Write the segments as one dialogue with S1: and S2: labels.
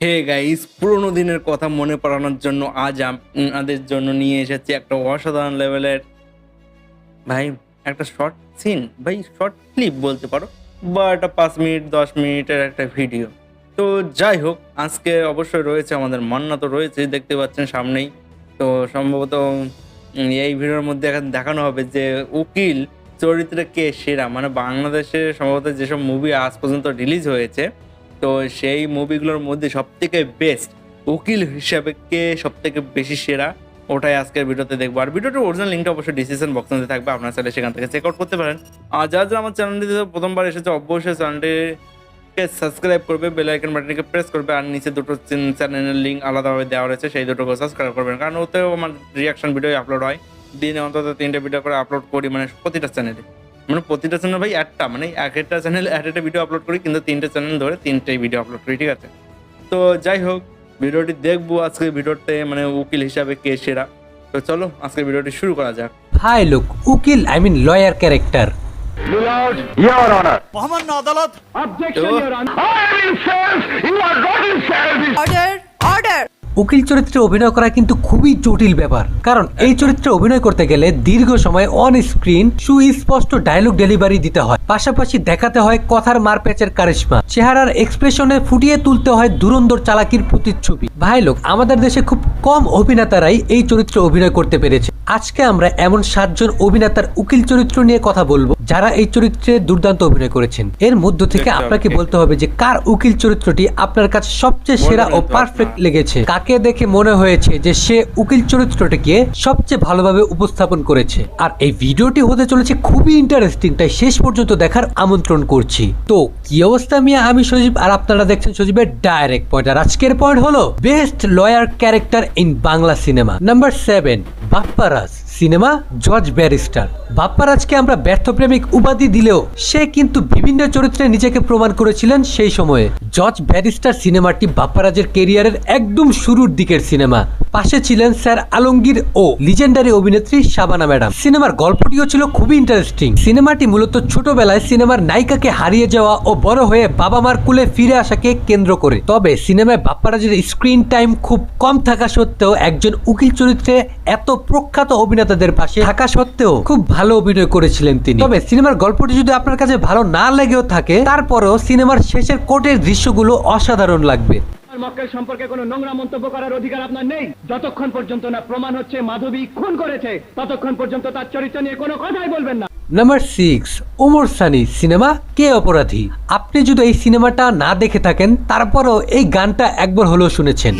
S1: Hey guys, পুরোনো দিনের কথা মনে পড়ানোর জন্য আজ আপনাদের জন্য নিয়ে এসেছি একটা অসাধারণ লেভেলের ভাই একটা শর্ট সিন, ভাই শর্ট ক্লিপ বলতে পারো, বা একটা 5 মিনিট 10 মিনিটের একটা ভিডিও। তো যাই হোক, আজকে অবশ্যই রয়েছে আমাদের মান্না, তো রয়েছে দেখতে পাচ্ছেন সামনেই। তো সম্ভবত এই ভিডিওর মধ্যে এখন দেখানো হবে যে উকিল চরিত্রে কে সেরা, মানে বাংলাদেশে সম্ভবত যেসব মুভি আজ পর্যন্ত রিলিজ হয়েছে, তো সেই মুভিগুলোর মধ্যে সবথেকে বেস্ট উকিল হিসাবে কে সবথেকে বেশি সেরা, ওটাই আজকের ভিডিওতে দেখবো। আর ভিডিওটার অরিজিনাল লিঙ্কটা অবশ্যই ডিসক্রিপশন বক্সে থাকবে, আপনারা চাইলে সেখান থেকে চেক আউট করতে পারেন। আর যারা যারা আমার চ্যানেলটিতে প্রথমবার এসেছে অবশ্যই চ্যানেলটিকে সাবস্ক্রাইব করবে, বেল আইকন বাটনটিকে প্রেস করবে, আর নিচে দুটো চ্যানেলের লিঙ্ক আলাদাভাবে দেওয়া রয়েছে, সেই দুটোকে সাবস্ক্রাইব করবেন, কারণ ওতেও আমার রিয়াকশন ভিডিও আপলোড হয়। দিনে অন্তত 3টে ভিডিও করে আপলোড করি, মানে প্রতিটা চ্যানেলে, মানে প্রতিটা চ্যানেল ভাই একটা, মানে একটা চ্যানেল একটা ভিডিও আপলোড করি, কিন্তু 3টে চ্যানেল ধরে 3টেই ভিডিও আপলোড করি, ঠিক আছে? তো যাই হোক, ভিডিওটি দেখবো আজকের ভিডিওতে, মানে উকিল হিসাবে কে সেরা। তো চলো আজকের ভিডিওটি শুরু করা যাক।
S2: হাই লুক উকিল lawyer character.
S3: Lord, Your Honor.
S4: মহামান্য আদালত।
S3: Objection,
S1: Oh.
S3: Your Honor. I am in service. You are not in service.
S4: Order order.
S2: উকিল চরিত্রে অভিনয় করা কিন্তু খুবই জটিল ব্যাপার, কারণ এই চরিত্রে অভিনয় করতে গেলে দীর্ঘ সময় অন স্ক্রিন সুস্পষ্ট ডায়লগ ডেলিভারি দিতে হয়, পাশাপাশি দেখাতে হয় কথার মারপ্যাচের কারিশমা, চেহারার এক্সপ্রেশনে ফুটিয়ে তুলতে হয় দুরন্দর চালাকির প্রতিচ্ছবি। ভাই লোক, আমাদের দেশে খুব কম অভিনেতারাই এই চরিত্রে অভিনয় করতে পেরেছে। আজকে আমরা এমন 7 জন অভিনেতার উকিল চরিত্র নিয়ে কথা বলবো যারা এই চরিত্রে দুর্দান্ত অভিনয় করেছেন। এর মধ্য থেকে আপনাকে বলতে হবে যে কার উকিল চরিত্রটি আপনার কাছে সবচেয়ে সেরা ও পারফেক্ট লেগেছে, কাকে দেখে মনে হয়েছে যে সে উকিল চরিত্রটিকে সবচেয়ে ভালোভাবে উপস্থাপন করেছে। আর এই ভিডিওটি হতে চলেছে খুবই ইন্টারেস্টিং, তাই শেষ পর্যন্ত দেখার আমন্ত্রণ করছি। তো কি অবস্থা মিয়া, আমি সজীব আর আপনারা দেখছেন সজীবের ডাইরেক্ট পয়েন্ট। আর আজকের পয়েন্ট হলো best lawyer character in Bangla cinema. Number 7, Bapparaj cinema জজ ব্যারিস্টার। বাপ্পারাজকে আমরা ব্যর্থ প্রেমিক উপাধি দিলেও সে কিন্তু বিভিন্ন চরিত্রে নিজেকে প্রমাণ করেছিলেন সেই সময়ে। জজ ব্যারিস্টার সিনেমাটি বাপ্পারাজের কেরিয়ারের একদম শুরুর দিকের সিনেমা। পাশে ছিলেন স্যার আলমগীর ও লিজেন্ডারি অভিনেত্রী শাবানা ম্যাডাম। সিনেমার গল্পটিও ছিল খুবই ইন্টারেস্টিং। সিনেমাটি মূলত ছোটবেলায় সিনেমার নায়িকাকে হারিয়ে যাওয়া ও বড় হয়ে বাবা মার কুলে ফিরে আসাকে কেন্দ্র করে। তবে সিনেমায় বাপ্পারাজের স্ক্রিন টাইম খুব কম থাকা সত্ত্বেও একজন উকিল চরিত্রে এত প্রখ্যাত অভিনেতাদের পাশে থাকা সত্ত্বেও খুব ভালো অভিনয় করেছিলেন তিনি। তবে সিনেমার গল্পটি যদি আপনার কাছে ভালো না লেগেও থাকে, তারপরেও সিনেমার শেষের কোর্টের দৃশ্যগুলো অসাধারণ লাগবে।
S3: মক্কেল সম্পর্কে কোনো নোংরা মন্তব্য করার অধিকার আপনার নেই। যতক্ষণ পর্যন্ত না প্রমাণ হচ্ছে মাধবী খুন করেছে, ততক্ষণ পর্যন্ত তার চরিত্র নিয়ে কোনো কথাই বলবেন না।
S2: নাম্বার 6, ওমর সানি সিনেমা কে অপরাধী। আপনি যদি এই সিনেমাটা না দেখে থাকেন, তারপরও এই গানটা একবার হলেও শুনেছেন।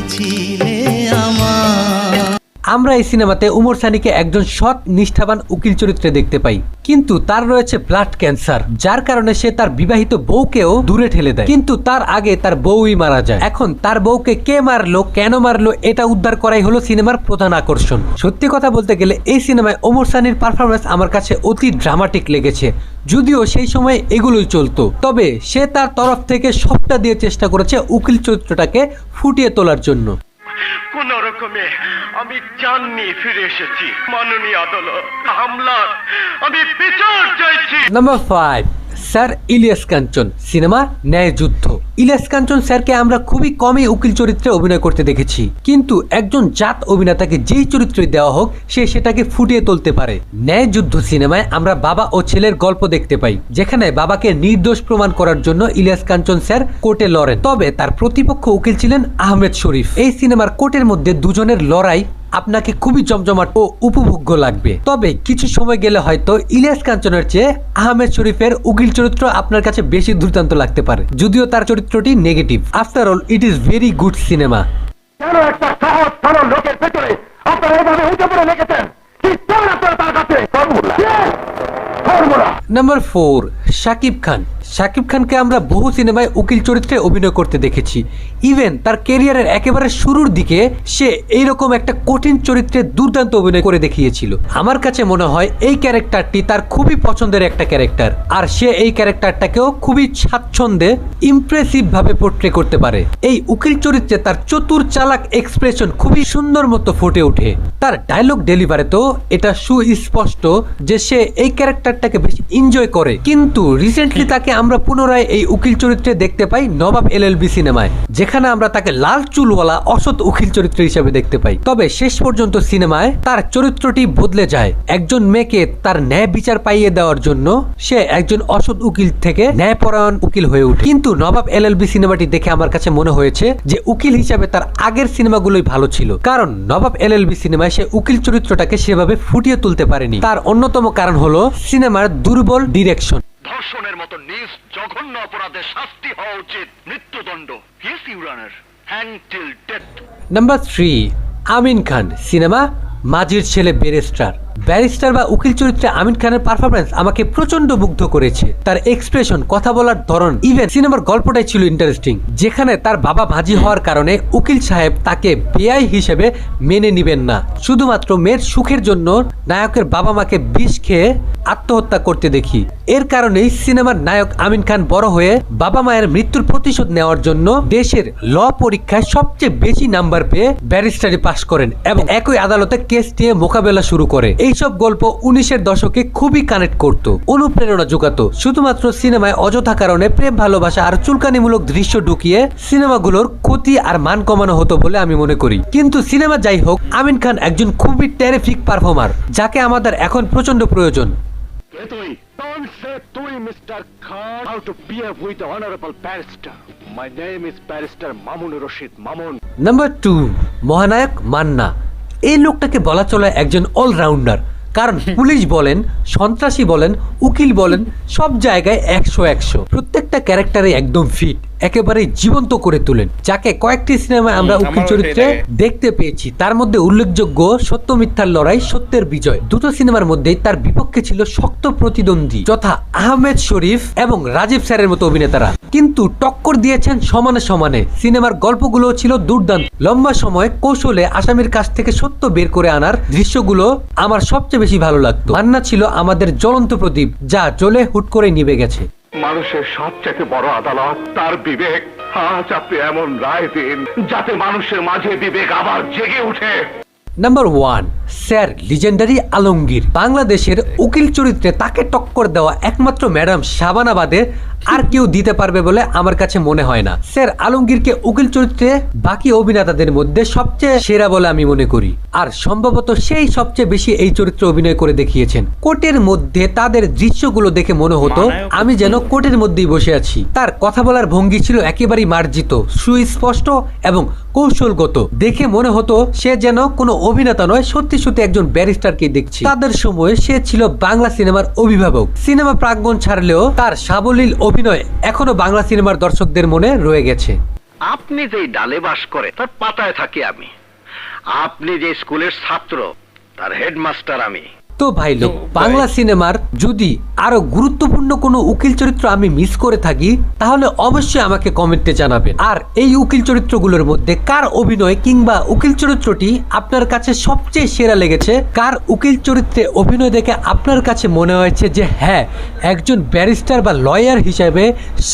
S2: আমরা এই সিনেমাতে ওমর সানিকে একজন সৎ নিষ্ঠাবান উকিল চরিত্রে দেখতে পাই, কিন্তু তার রয়েছে ব্লাড ক্যান্সার, যার কারণে সে তার বিবাহিত বউকেও দূরে ঠেলে দেয়। কিন্তু তার আগে তার বউই মারা যায়। এখন তার বউকে কে মারলো, কেন মারলো, এটা উদ্ধার করাই হলো সিনেমার প্রধান আকর্ষণ। সত্যি কথা বলতে গেলে এই সিনেমায় ওমর সানির পারফরমেন্স আমার কাছে অতি ড্রামাটিক লেগেছে। যদিও সেই সময় এগুলোই চলতো, তবে সে তার তরফ থেকে সবটা দিয়ে চেষ্টা করেছে উকিল চরিত্রটাকে ফুটিয়ে তোলার জন্য।
S5: কোন রকমে আমি জান নিয়ে ফিরে এসেছি। মাননীয় আদালত, হামলার আমি বিচার চাইছি।
S2: Number 5, sir Ilias Kanchan cinema ন্যায় যুদ্ধ। ইলিয়াস কাঞ্চন স্যারকে আমরা খুবই কমই উকিল চরিত্রে অভিনয় করতে দেখেছি, কিন্তু একজন জাত অভিনেতাকে যেই চরিত্রে দেওয়া হোক সে সেটাকে ফুটিয়ে তুলতে পারে। ন্যায় যুদ্ধ সিনেমায় আমরা বাবা ও ছেলের গল্প দেখতে পাই, যেখানে বাবাকে নির্দোষ প্রমাণ করার জন্য ইলিয়াস কাঞ্চন স্যার কোর্টে লড়েন। তবে তার প্রতিপক্ষ উকিল ছিলেন আহমেদ শরীফ। এই সিনেমার কোর্টের মধ্যে দুজনের লড়াই আপনাকে খুবই জমজমাট ও উপভোগ্য লাগবে। তবে কিছু সময় গেলে হয়তো ইলিয়াস কাঞ্চনের চেয়ে আহমেদ শরীফের উকিল চরিত্র আপনার কাছে বেশি দুর্দান্ত লাগতে পারে, যদিও তার চরিত্রটি negative. After all it is very good cinema.
S3: কেন একটা সহজ সরল লোকের ভেতরে আপনারা এভাবে উঠে পড়ে লেগেছেন? কি চান আপনারা তার কাছে? ফর্মুলা।
S2: নাম্বার 4, শাকিব খান। শাকিব খানকে আমরা বহু সিনেমায় উকিল চরিত্রে অভিনয় করতে দেখেছি। ইভেন তার ক্যারিয়ারের একেবারে শুরুর দিকে সে এইরকম একটা কঠিন চরিত্রে দুর্দান্ত অভিনয় করে দেখিয়েছিল। আমার কাছে মনে হয় এই ক্যারেক্টারটি তার খুবই পছন্দের একটা ক্যারেক্টার, আর সে এই ক্যারেক্টারটাকেও খুবই স্বাচ্ছন্দ্যে ইমপ্রেসিভ ভাবে পোর্ট্রে করতে পারে। এই উকিল চরিত্রে তার চতুর চালাক এক্সপ্রেশন খুবই সুন্দর মতো ফুটে ওঠে। তার ডায়লগ ডেলিভারি তো এটা সুস্পষ্ট যে সে এই ক্যারেক্টারটাকে বেশ এনজয় করে। কিন্তু রিসেন্টলি তাকে আমরা পুনরায় এই উকিল চরিত্রে দেখতে পাই নবাব এলএলবি সিনেমায়, যেখানে আমরা তাকে লাল চুলওয়ালা অসৎ উকিল চরিত্র হিসেবে দেখতে পাই। তবে শেষ পর্যন্ত সিনেমায় তার চরিত্রটি বদলে যায়। একজন মেয়েকে তার ন্যায় বিচার পাইয়ে দেওয়ার জন্য সে একজন অসৎ উকিল থেকে ন্যায়পরায়ণ উকিল হয়ে ওঠে। কিন্তু নবাব এলএলবি সিনেমাটি দেখে আমার কাছে মনে হয়েছে যে উকিল হিসাবে তার আগের সিনেমাগুলোই ভালো ছিল, কারণ নবাব এলএলবি সিনেমায় সে উকিল চরিত্রটাকে সেভাবে ফুটিয়ে তুলতে পারেনি। তার অন্যতম কারণ হলো সিনেমার দুর্বল ডিরেকশন।
S5: ধর্ষণের মতো নিজ জঘন্য অপরাধের শাস্তি হওয়া উচিত মৃত্যুদণ্ড। Yes your honour, hang till death.
S2: Number 3, Amin Khan cinema মাঝির ছেলে ব্যারিস্টার বা উকিল চরিত্রে আমিন খানের পারফরমেন্স আমাকে প্রচন্ড মুগ্ধ করেছে। তার এক্সপ্রেশন, কথা বলার ধরন, ইভেন সিনেমার গল্পটাই ছিল ইন্টারেস্টিং, যেখানে তার বাবা মাঝি হওয়ার কারণে উকিল সাহেব তাকে বেআই হিসেবে মেনে নিবেন না। শুধুমাত্র মেয়ের সুখের জন্য নায়কের বাবা মাকে বিষ খেয়ে আত্মহত্যা করতে দেখি। এর কারণেই সিনেমার নায়ক আমিন খান বড় হয়ে বাবা মায়ের মৃত্যুর প্রতিশোধ নেওয়ার জন্য দেশের ল পরীক্ষায় সবচেয়ে বেশি নাম্বার পেয়ে ব্যারিস্টারি পাশ করেন এবং একই আদালতে কেস নিয়ে মোকাবেলা শুরু করে। এইসব গল্প 19-এর দশকে খুবই কানেক্ট করত, অনুপ্রেরণা যোগাতো। শুধুমাত্র সিনেমায় অযথা কারণে প্রেম ভালোবাসা আর চুলকানিমূলক দৃশ্য ঢুকিয়ে সিনেমাগুলোর ক্ষতি আর মান কমানো হতো বলে আমি মনে করি। কিন্তু সিনেমা যাই হোক, আমিন খান একজন খুবই টেরিফিক পারফর্মার, যাকে আমাদের এখন প্রচন্ড প্রয়োজন।
S3: Don't say তুই Mr. Khan how to behave with the honorable barrister. My name is Barrister Mamun Rashid Mamun.
S2: Number 2, মহানায়ক মান্না। এই লোকটাকে বলা চলে একজন অলরাউন্ডার, কারণ পুলিশ বলেন, সন্ত্রাসী বলেন, উকিল বলেন, সব জায়গায় 100 প্রত্যেকটা ক্যারেক্টারে একদম ফিট, একেবারে জীবন্ত করে তোলেন। যাকে কয়েকটি সিনেমায় আমরা উকিল চরিত্রে দেখতে পেয়েছি। তার মধ্যে উল্লেখযোগ্য সত্য মিথ্যার লড়াই, সত্যের বিজয়। দুটো সিনেমার মধ্যেই তার বিপক্ষে ছিল শক্ত প্রতিদ্বন্দ্বী, যথা আহমেদ শরীফ এবং রাজীব স্যারের মতো অভিনেতারা, কিন্তু টক্কর দিয়েছেন সমানে সমানে। সিনেমার গল্পগুলো ছিল দুর্দান্ত। লম্বা সময় কৌশলে আসামির কাছ থেকে সত্য বের করে আনার দৃশ্যগুলো আমার সবচেয়ে বেশি ভালো লাগতো। মান্না ছিল আমাদের জ্বলন্ত প্রদীপ, যা জ্বলে হুট করে নিভে গেছে।
S5: মানুষের সবচেয়ে বড় আদালত তার বিবেক। আজ আপনি এমন রায় দিন যাতে মানুষের মাঝে বিবেক আবার জেগে উঠে।
S2: Number 1, sir legendary Alamgir. বাংলাদেশের উকিল চরিত্রে তাকে টক্কর দেওয়া একমাত্র ম্যাডাম শাবানা বাদে আর কেউ দিতে পারবে বলে আমার কাছে মনে হয় না। স্যার আলমগীরকে উকিল চরিত্রে বাকি অভিনেতাদের মধ্যে সবচেয়ে সেরা বলে আমি মনে করি, আর সম্ভবত সেই সবচেয়ে বেশি এই চরিত্রে অভিনয় করে দেখিয়েছেন। কোর্টের মধ্যে তাদের দৃশ্যগুলো দেখে মনে হতো আমি যেন কোর্টের মধ্যেই বসে আছি। তার কথা বলার ভঙ্গি ছিল একেবারেই মার্জিত, সুস্পষ্ট এবং কৌশলগত। দেখে মনে হতো সে যেন কোনো অভিনেতা নয়, সত্যি সত্যি একজন ব্যারিস্টারকে দেখছি। তাদের সময়ে সে ছিল বাংলা সিনেমার অভিভাবক। সিনেমা প্রাঙ্গণ ছাড়লেও তার সাবলীল অভিনয় এখনো বাংলা সিনেমার দর্শকদের মনে রয়ে গেছে।
S5: আপনি যেই ডালে বাস করে তার পাতায় থাকি আমি। আপনি যে স্কুলের ছাত্র তার হেডমাস্টার আমি।
S2: তো ভাই লোক, বাংলা সিনেমার যদি আরো গুরুত্বপূর্ণ কোনো উকিল চরিত্র আমি মিস করে থাকি তাহলে অবশ্যই আমাকে কমেন্টে জানাবেন। আর এই উকিল চরিত্রগুলোর মধ্যে কার অভিনয় কিংবা উকিল চরিত্রটি আপনার কাছে সবচেয়ে সেরা লেগেছে, কার উকিল চরিত্রে অভিনয় দেখে আপনার কাছে মনে হয়েছে যে হ্যাঁ, একজন ব্যারিস্টার বা লয়ার হিসেবে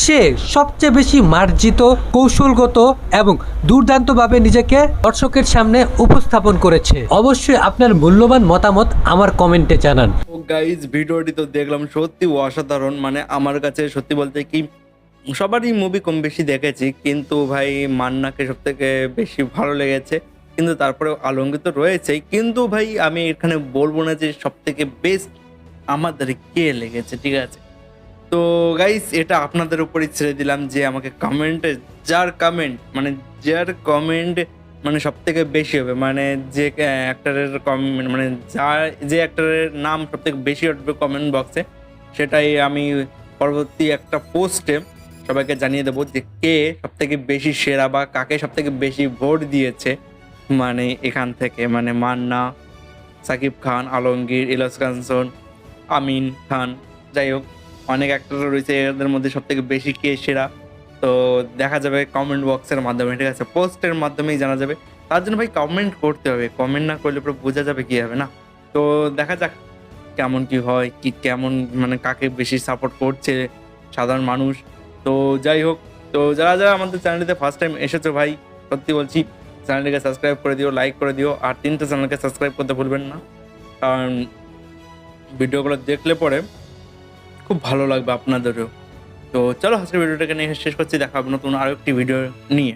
S2: সে সবচেয়ে বেশি মার্জিত, কৌশলগত এবং দুর্দান্তভাবে নিজেকে দর্শকের সামনে উপস্থাপন করেছে। অবশ্যই আপনার মূল্যবান মতামত আমার কমেন্টে জানান।
S1: ও গাইজ, ভিডিওটি তো দেখলাম সত্যি অসাধারণ। মানে আমার কাছে সত্যি বলতে কি সবারই মুভি কম বেশি দেখেছি, কিন্তু ভাই মান্নাকে সব থেকে বেশি ভালো লেগেছে। কিন্তু তারপরে আলমগীর তো রয়েছেই, কিন্তু ভাই আমি এখানে বলবো না যে সব থেকে বেস্ট আমাদের কে লেগেছে, ঠিক আছে? তো গাইজ এটা আপনাদের উপরই ছেড়ে দিলাম যে আমাকে কমেন্টে যার কমেন্ট মানে সব থেকে বেশি হবে, মানে যে অ্যাক্টরের কমেন্ট, মানে যে অ্যাক্টরের নাম সব থেকে বেশি উঠবে কমেন্ট বক্সে, সেটাই আমি পরবর্তী একটা পোস্টে সবাইকে জানিয়ে দেবো যে কে সব থেকে বেশি সেরা বা কাকে সব থেকে বেশি ভোট দিয়েছে। মানে এখান থেকে মানে মান্না, সাকিব খান, আলমগীর, ইলিয়াস কাঞ্চন, আমিন খান, যাই হোক অনেক অ্যাক্টর রয়েছে, এদের মধ্যে সব থেকে বেশি কে সেরা তো দেখা যাবে কমেন্ট বক্সের মাধ্যমে, ঠিক আছে? পোস্টের মাধ্যমেই জানা যাবে। তার জন্য ভাই কমেন্ট করতে হবে, কমেন্ট না করলে পুরো বোঝা যাবে কি হবে না। তো দেখা যাক কেমন কি হয়, কি কেমন মানে কাকে বেশি সাপোর্ট করছে সাধারণ মানুষ। তো যাই হোক, তো যারা যারা আমাদের চ্যানেলটিতে ফার্স্ট টাইম এসেছো ভাই, সত্যি বলছি চ্যানেলটিকে সাবস্ক্রাইব করে দিও, লাইক করে দিও, আর 3টে চ্যানেলকে সাবস্ক্রাইব করতে ভুলবেন না, কারণ ভিডিওগুলো দেখলে পরে খুব ভালো লাগবে আপনাদেরও। তো চলো আজকের ভিডিওটাকে নিয়ে শেষ করছি, দেখা হবে নতুন আরো একটি ভিডিও নিয়ে।